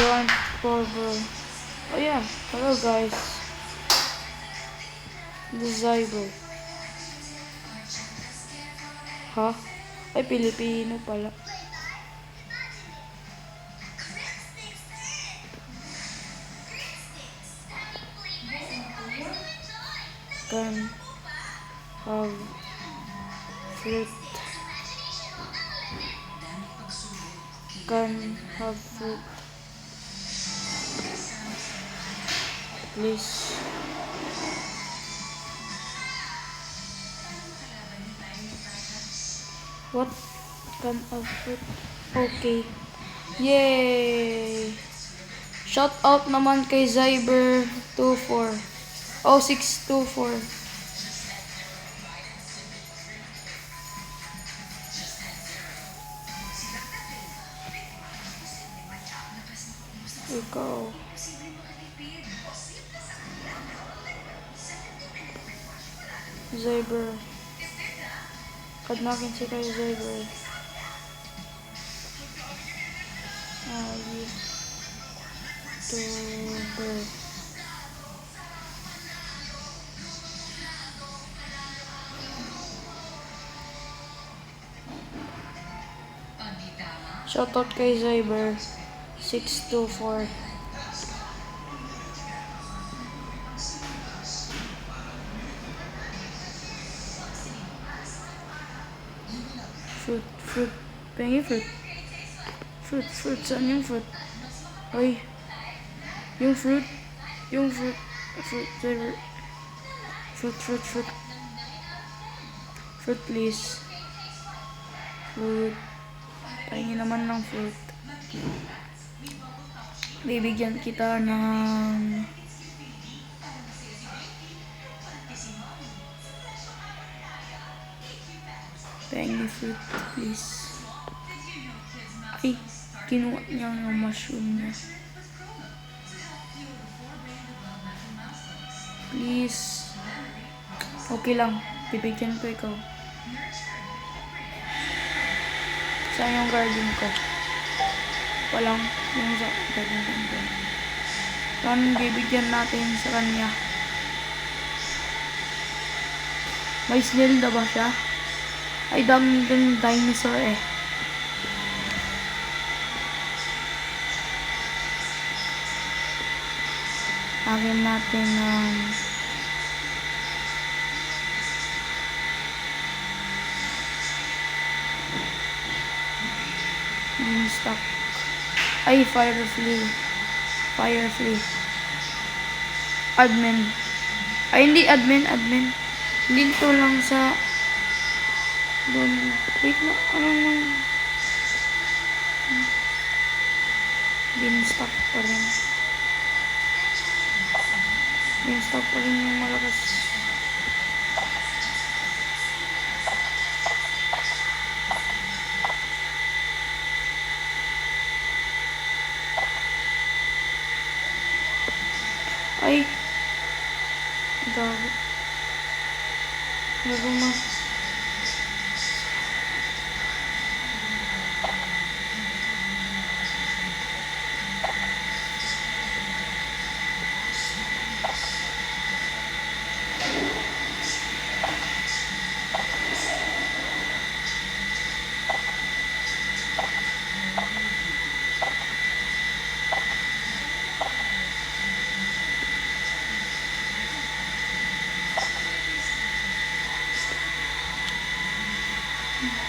want cover. Oh yeah, hello guys. The Zyber. Ha? Ay, Pilipino pala. Can have fruit. Can have fruit. Please. What? Can have fruit? Okay. Yay! Shout out naman kay Zyber24. Oh, 624. Ikaw. Zyber. Kadnakin si kay Zyber. YouTuber. Shoutout kay Zyber 624. Fruit. Pengi fruit. Fruit. Saan yung fruit? Ay. Yung fruit. Zyber. Fruit. Fruit please. Fruit. Pahingin naman ng fruit. Bibigyan kita ng pengi fruit please. Ay, kinuha niya yung mushroom niya. Please. Okay lang. Bibigyan ko ikaw. Saan yung garden ko? Walang yung sa garden ko. Saan bibigyan natin sa kanya? May Snilda ba siya? Ay, dami ng dinosaur eh. Lagyan natin ng stock. Ay, Firefly. Admin. Ay, hindi admin. Dito lang sa doon. Wait na. Ano lang. Beanstalk pa rin. Beanstalk pa rin yung malakas. Ay. Gago. Gago ma.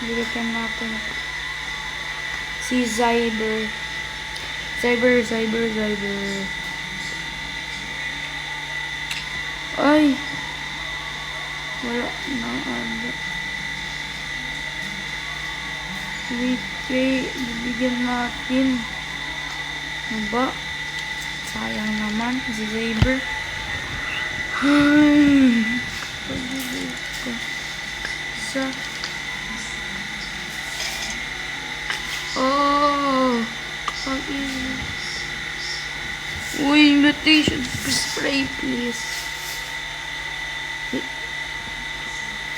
Bibigyan natin si Zyber. Ay! Wala na ano. Wait, bibigyan natin. Ano ba? Sayang naman si Zyber. Ay! Pagbibig ko sa Uy, invitation spray please.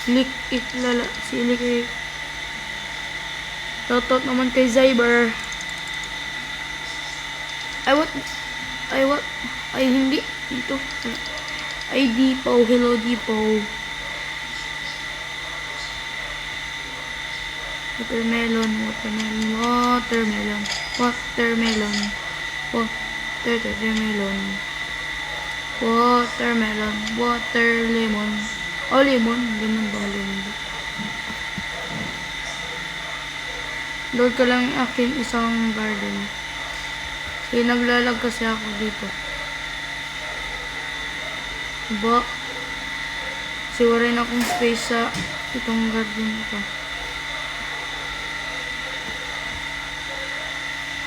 Click it lala. Silik it. Shoutout naman kay Zyber. Ay, what? Ay, what? Ay, hindi. Dito. Ay, Dipo. Hello, Dipo. Watermelon, watermelon, watermelon, watermelon, watermelon, watermelon, water lemon. Oh, lemon. Lemon ba? Lemon ba? Load ko lang yung aking isang garden. Kasi naglalag kasi ako dito. Diba? Kasi wala rin akong space sa itong garden ito.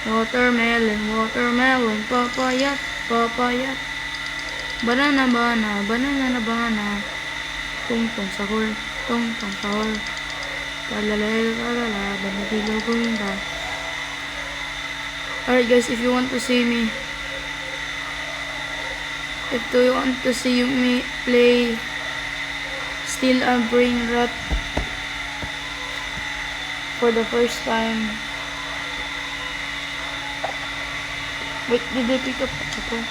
Watermelon, watermelon, papayat, papayat. Banana, banana, banana na banana. Tungtong sahur, tungtong sahur. Talalay, talala, banatilo gunda. Alright guys, if you want to see me, if you want to see me play Steal a Brain Rot for the first time. Wait, did I pick up ako?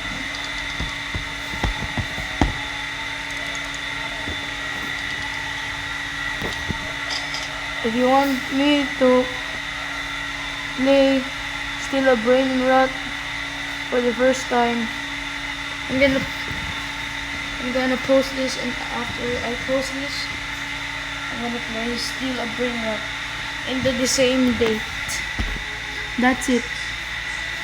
If you want me to play Steal a Brain Rot for the first time, I'm gonna post this, and after I post this, I'm gonna play Steal a Brain Rot into the same date. That's it.